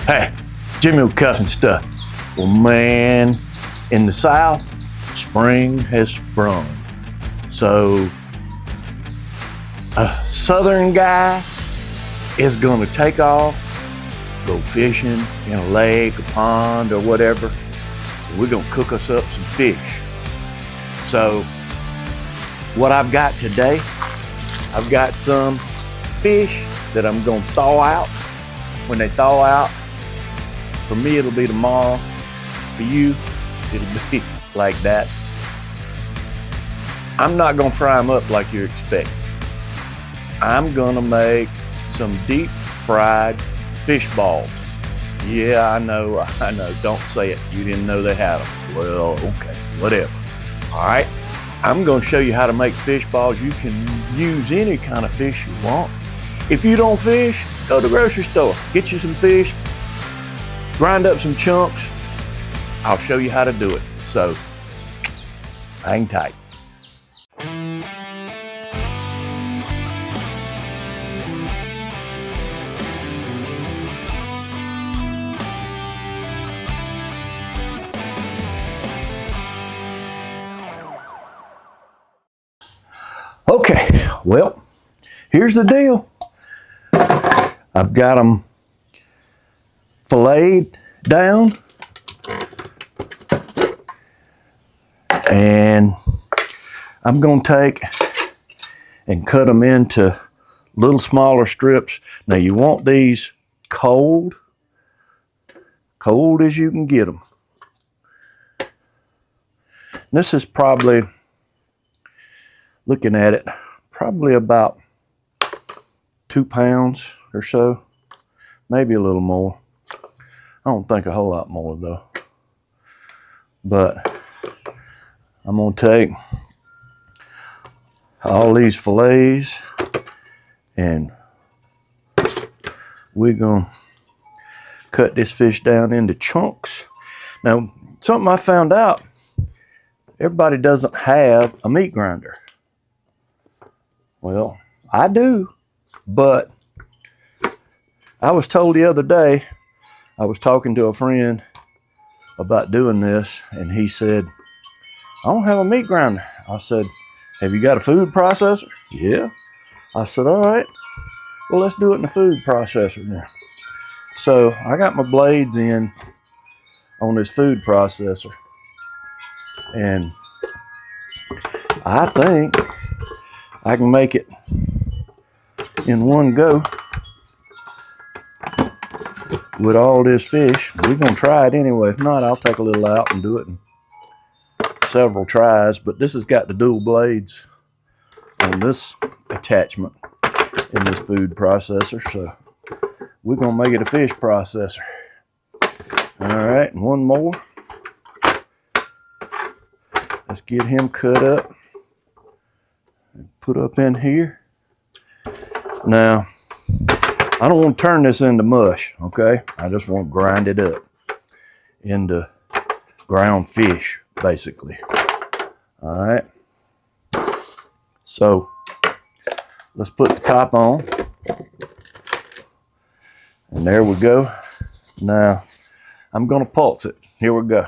Hey, Jimmy with Cuffing Stuff. Well, man, in the South, spring has sprung. So, a Southern guy is gonna take off, go fishing in a lake, a pond, or whatever. We're gonna cook us up some fish. So, what I've got today, I've got some fish that I'm gonna thaw out. When they thaw out, for me it'll be tomorrow. For you, it'll be like that. I'm not gonna fry them up like you expect. I'm gonna make some deep fried fish balls. Yeah, I know, don't say it. You didn't know they had them. Well, okay, whatever. All right, I'm gonna show you how to make fish balls. You can use any kind of fish you want. If you don't fish, go to the grocery store, get you some fish, grind up some chunks. I'll show you how to do it. So, hang tight. Okay, well, here's the deal. I've got them filleted down, and I'm going to take and cut them into little smaller strips. Now you want these cold as you can get them. This is probably, looking at it, probably about 2 pounds or so, maybe a little more. I don't think a whole lot more though. But I'm gonna take all these fillets and we're gonna cut this fish down into chunks. Now, something I found out, everybody doesn't have a meat grinder. Well, I do, but I was told the other day, I was talking to a friend about doing this, and he said, I don't have a meat grinder. I said, have you got a food processor? Yeah. I said, all right, well, let's do it in the food processor now. So I got my blades in on this food processor, and I think I can make it in one go with all this fish. We're gonna try it anyway. If not, I'll take a little out and do it in several tries. But this has got the dual blades on this attachment in this food processor. So we're gonna make it a fish processor. All right, and one more. Let's get him cut up and put up in here. Now, I don't want to turn this into mush, okay? I just want to grind it up into ground fish, basically. All right. So, let's put the top on. And there we go. Now, I'm going to pulse it. Here we go.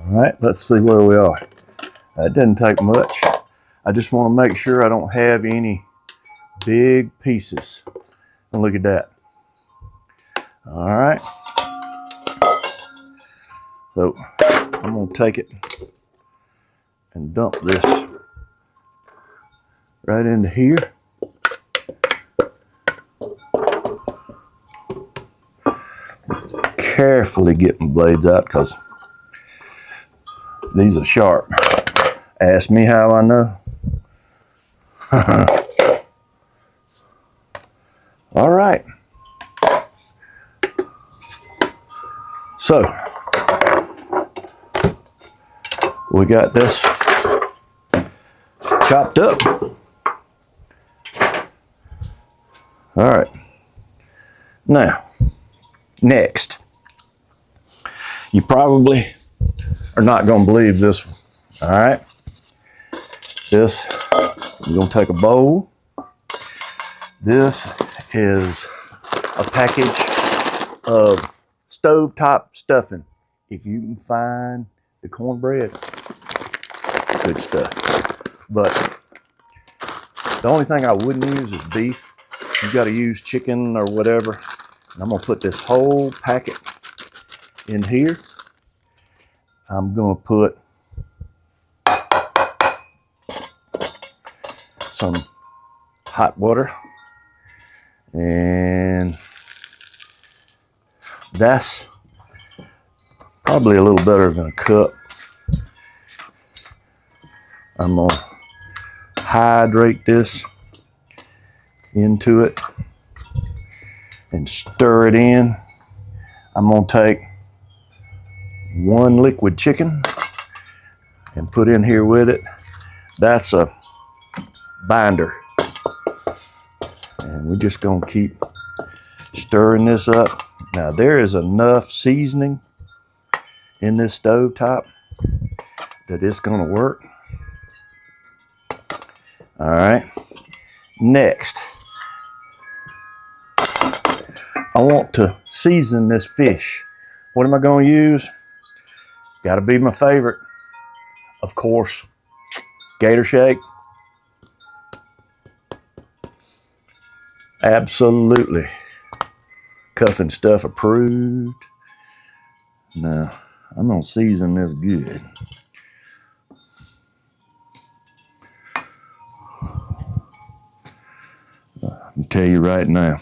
All right, let's see where we are. That didn't take much. I just want to make sure I don't have any big pieces. And look at that. All right. So I'm going to take it and dump this right into here. Carefully get my blades out because these are sharp. Ask me how I know. All right. So, we got this chopped up. All right. Now, next, you probably are not going to believe this one. All right. This, you're going to take a bowl. This is a package of stovetop stuffing. If you can find the cornbread, good stuff. But the only thing I wouldn't use is beef. You got to use chicken or whatever. And I'm going to put this whole packet in here. I'm going to put some hot water, and that's probably a little better than a cup. I'm going to hydrate this into it and stir it in. I'm going to take one liquid chicken and put in here with it. That's a binder. And we're just going to keep stirring this up. Now, there is enough seasoning in this stovetop that it's going to work. All right. Next, I want to season this fish. What am I going to use? Got to be my favorite, of course, Gator Shake. Absolutely. Cuffing Stuff approved. Now, I'm going to season this good. I can tell you right now,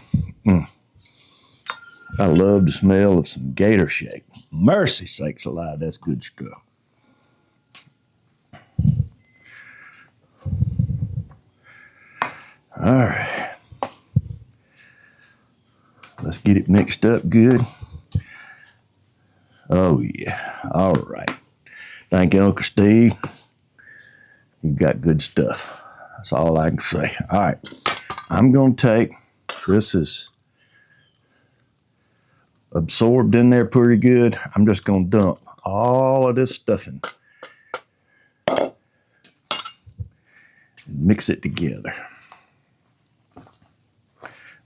I love the smell of some Gator Shake. Mercy sakes alive, that's good stuff. All right. Let's get it mixed up good. Oh, yeah. All right. Thank you, Uncle Steve. You've got good stuff. That's all I can say. All right. I'm going to take, this is absorbed in there pretty good. I'm just going to dump all of this stuffing and mix it together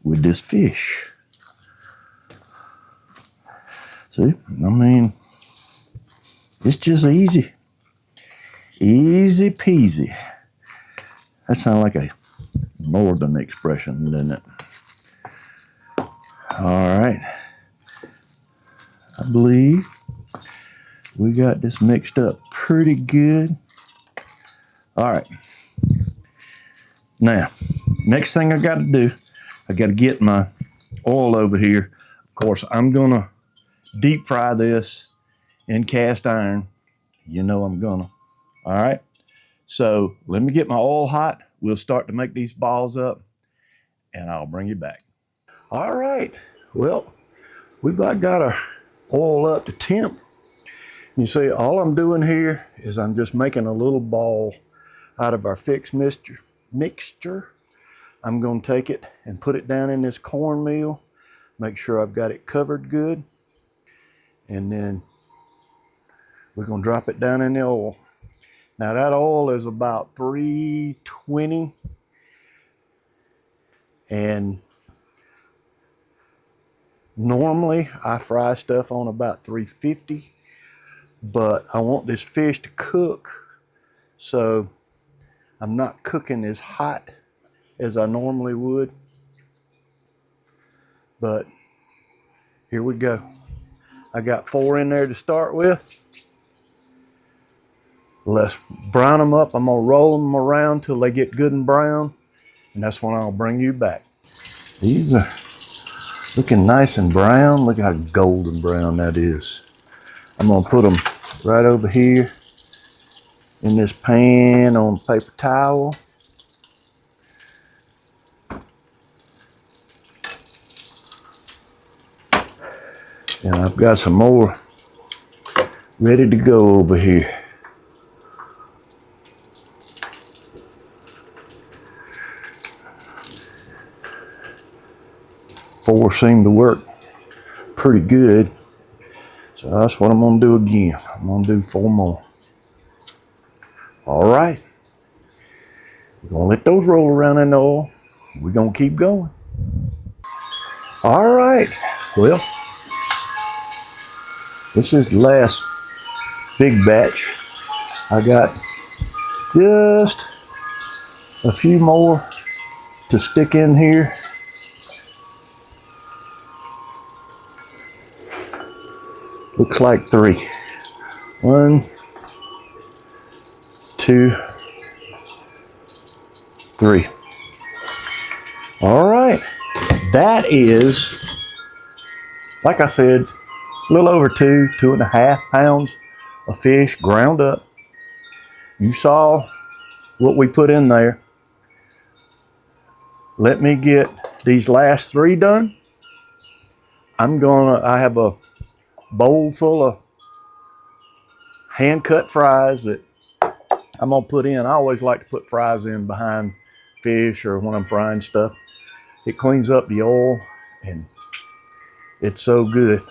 with this fish. See, I mean, it's just easy. Easy peasy. That sounds like a northern expression, doesn't it? All right. I believe we got this mixed up pretty good. All right. Now, next thing I got to do, I got to get my oil over here. Of course, I'm going to deep fry this in cast iron. You know I'm going to. All right. So let me get my oil hot. We'll start to make these balls up, and I'll bring you back. All right. Well, we've got our oil up to temp. You see, all I'm doing here is I'm just making a little ball out of our fixed mixture. I'm going to take it and put it down in this cornmeal. Make sure I've got it covered good. And then we're going to drop it down in the oil. Now that oil is about 320. And normally I fry stuff on about 350. But I want this fish to cook, so I'm not cooking as hot as I normally would. But here we go. I got 4 in there to start with. Let's brown them up. I'm gonna roll them around till they get good and brown, and that's when I'll bring you back. These are looking nice and brown. Look how golden brown that is. I'm gonna put them right over here in this pan on paper towel. And I've got some more ready to go over here. 4 seemed to work pretty good. So that's what I'm gonna do again. I'm gonna do 4 more. All right. We're gonna let those roll around in the oil. We're gonna keep going. All right. Well, this is the last big batch. I got just a few more to stick in here. Looks like 3. 1, 2, 3. All right. That is, like I said, a little over 2.5 pounds of fish ground up. You saw what we put in there. Let me get these last 3 done. I have a bowl full of hand cut fries that I'm gonna put in. I always like to put fries in behind fish or when I'm frying stuff. It cleans up the oil and it's so good.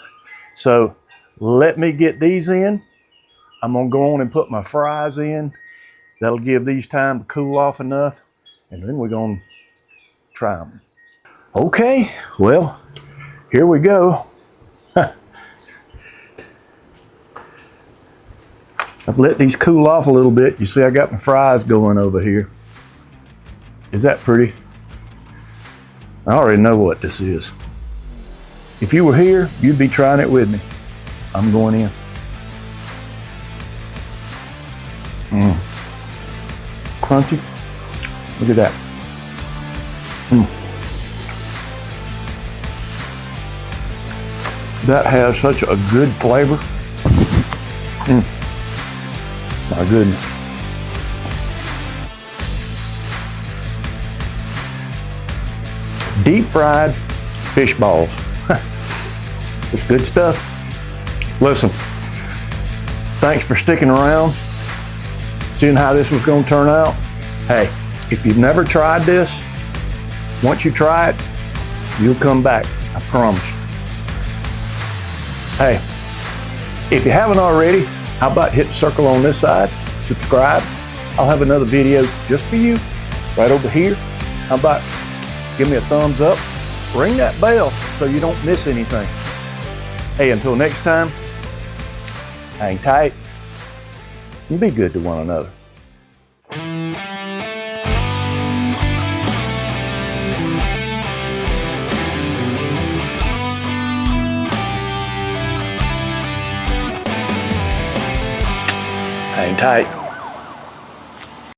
So let me get these in. I'm gonna go on and put my fries in. That'll give these time to cool off enough, and then we're gonna try them. Okay, well, here we go. I've let these cool off a little bit. You see I got my fries going over here. Is that pretty? I already know what this is. If you were here, you'd be trying it with me. I'm going in. Crunchy. Look at that. That has such a good flavor. My goodness. Deep fried fish balls. It's good stuff. Listen, thanks for sticking around, seeing how this was going to turn out. Hey, if you've never tried this, once you try it, you'll come back, I promise. Hey, if you haven't already, how about hit the circle on this side, subscribe. I'll have another video just for you right over here. How about give me a thumbs up, ring that bell so you don't miss anything. Hey, until next time, hang tight and be good to one another. Hang tight.